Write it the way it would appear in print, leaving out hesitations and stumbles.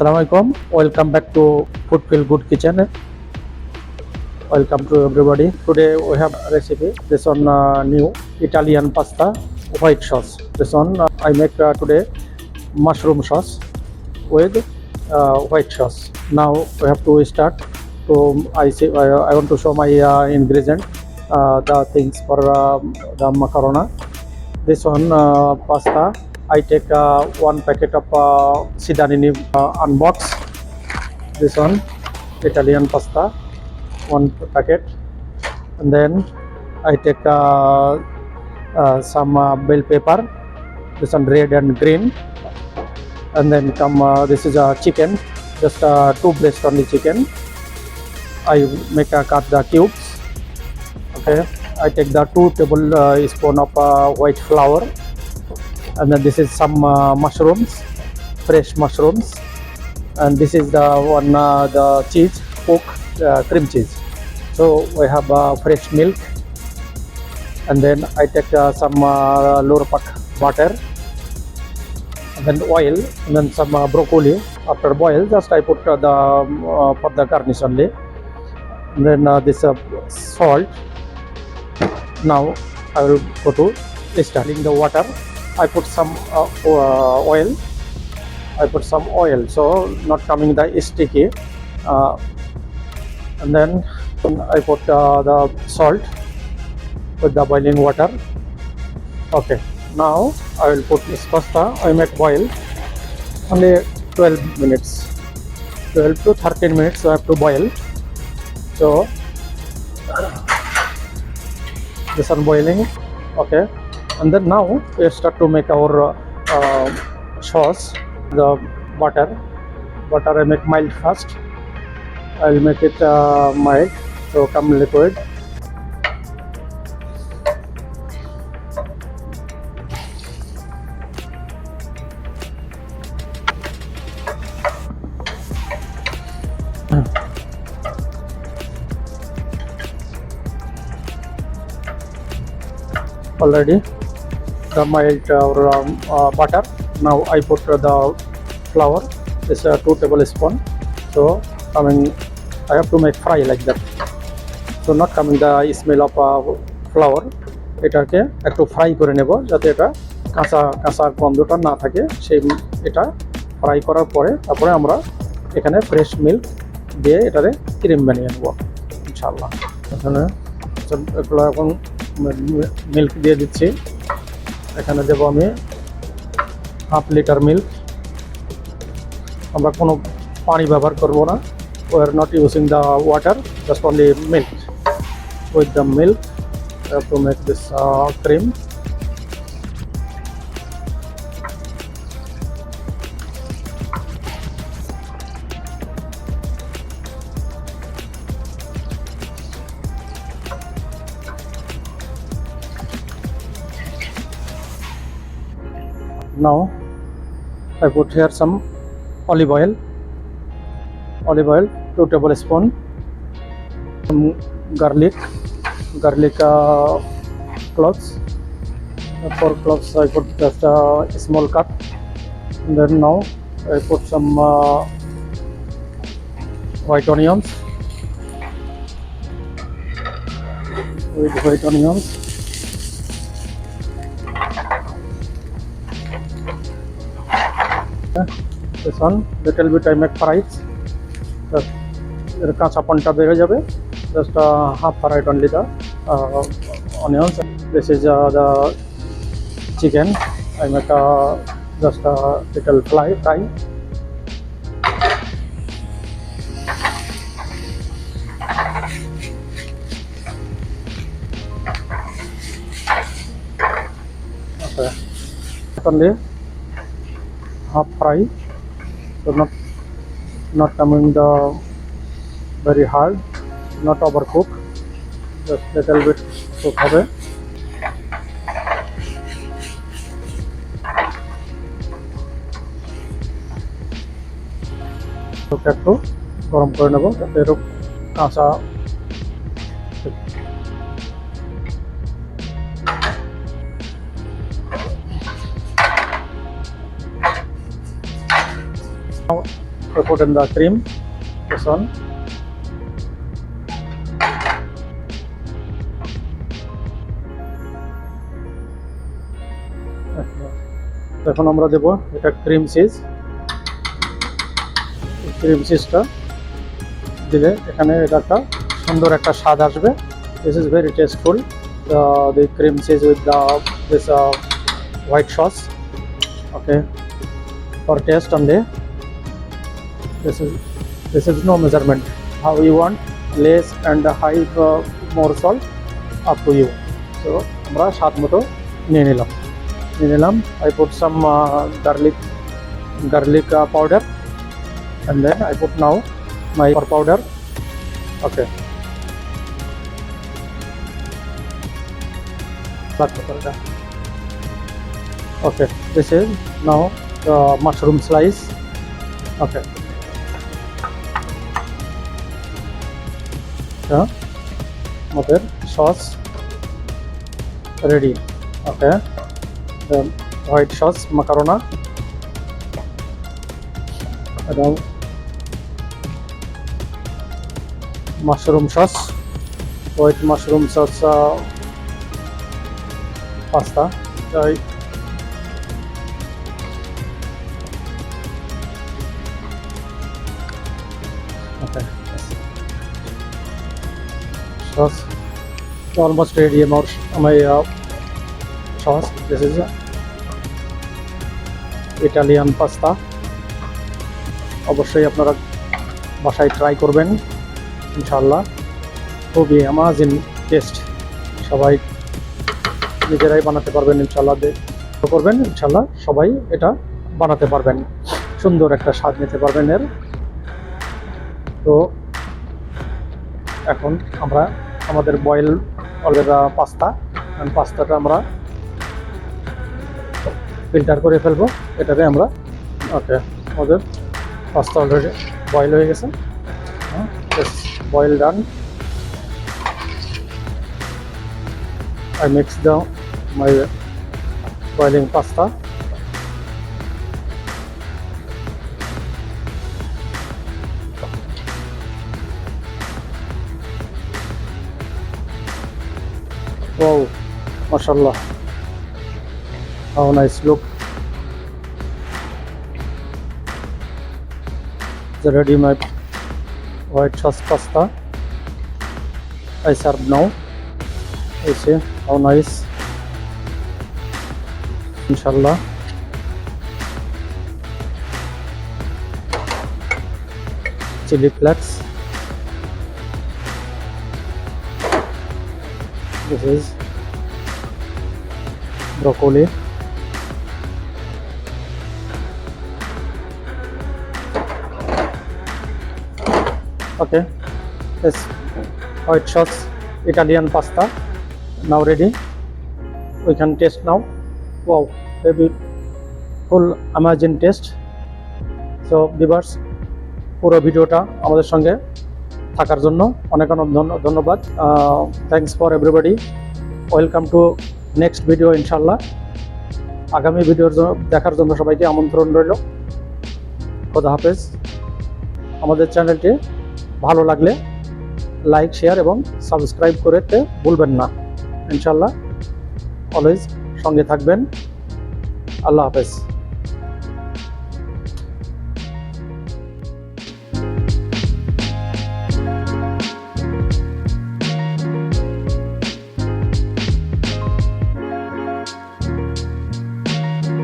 Assalamualaikum. Welcome back to Food Feel Good Kitchen. Welcome to everybody. Today we have a recipe. This one new Italian pasta white sauce. This one I make today mushroom sauce with white sauce. Now we have to start. So I want to show my ingredient. The things for the macarona. This one pasta. I take one packet of Sidanini unbox. This one Italian pasta, one packet, and then I take some bell pepper. This one red and green, and then come. This is a chicken, just two breast only chicken. I make cut the cubes. Okay, I take the 2 tablespoon of white flour. And then this is some mushrooms, fresh mushrooms, and this is the one the cheese, pork, cream cheese. So we have fresh milk, and then I take some lower pack butter, and then oil, and then some broccoli. After boil, just I put the for the garnish only. And then this salt. Now I will go to starting the water. I put some oil. I put some oil, so not coming the sticky. And then I put the salt with the boiling water. Okay, now I will put this pasta. I make boil only 12 minutes. 12 to 13 minutes I have to boil. So this one boiling. Okay. And then now we start to make our sauce. The butter I make mild first. I will make it mild, so come liquid. Already the mild butter. Now I put the flour. This 2 tablespoon. So I have to make fry like that. So not coming the smell of flour. এটাকে একটু fry করে নেব যাতে এটা কাঁচা কাঁচা গন্ধটা না থাকে। সেই এটা ফ্রাই করার পরে তারপরে আমরা এখানে ফ্রেশ মিল্ক দিয়ে এটারে ক্রিম বানিয়ে নেব ইনশাআল্লাহ। এখানে এগুলো এখন মিল্ক দিয়ে দিচ্ছি। এখানে দেব আমি হাফ লিটার মিল্ক। আমরা কোনো পানি ব্যবহার করব না। We are not using the water, just only milk. With the milk, I have to make this cream. Now I put here some olive oil, 2 tablespoon, some garlic cloves, 4 cloves I put just a small cut. And then now I put some white onions, This one little bit I make fries. কাঁচাপনটা বেড়ে যাবে। Just half fried only the onions. This is the chicken. I make just a little fry. Okay. Only half fry, so not coming the very hard, not overcook, just little bit cook হবে। একটু গরম করে নেব যাতে এর কাঁচা I put in the cream, this one. এখন আমরা দেব এটা ক্রিম চিজ। ক্রিম চিজটা দিলে এখানে এটা একটা সুন্দর একটা স্বাদ আসবে। This is very tasteful. The cream cheese with this white sauce. Okay, for taste only. This is no measurement. How you want, less and high, more salt, up to you. So আমরা স্বাদ মতো নিয়ে নিলাম। I put some garlic powder, and then I put now my powder. Okay. Okay, this is now the mushroom slice. Okay. Mother sauce ready. Okay. The white sauce macarona. Now mushroom sauce, white mushroom sauce pasta. Okay. Sauce almost ready. My sauce. This is Italian pasta. অবশ্যই আপনারা বাসায় try করবেন ইনশাআল্লাহ। খুবই amazing test. সবাই নিজেরাই বানাতে পারবেন ইনশাআল্লাহ। করবেন ইনশাআল্লাহ, সবাই এটা বানাতে পারবেন। সুন্দর একটা স্বাদ নিতে পারবেন এর। তো এখন আমরা আমাদের বয়েল পাস্তাটা আমরা ফিল্টার করে ফেলবো এটাকে আমরা। ওকে, আমাদের পাস্তা অলরেডি বয়েল হয়ে গেছে। Boil done. I mix my boiling pasta. Wow, mashallah, how nice look. The ready my white sauce pasta. I serve now. You see how nice, inshallah. Chili flakes. This is broccoli. Okay, this white sauce Italian pasta now ready. We can taste now. Wow, very full amazing taste. So viewers, পুরো ভিডিওটা আমাদের সঙ্গে থাকার জন্য অনেক অনেক ধন্যবাদ। Thanks for everybody. Welcome to next video ইনশাল্লাহ। আগামী ভিডিওর দেখার জন্য সবাইকে আমন্ত্রণ রইল। খোদা হাফেজ। আমাদের চ্যানেলটি ভালো লাগলে লাইক, শেয়ার এবং সাবস্ক্রাইব করতে ভুলবেন না ইনশাল্লাহ। অলওয়েজ সঙ্গে থাকবেন। আল্লাহ হাফেজ।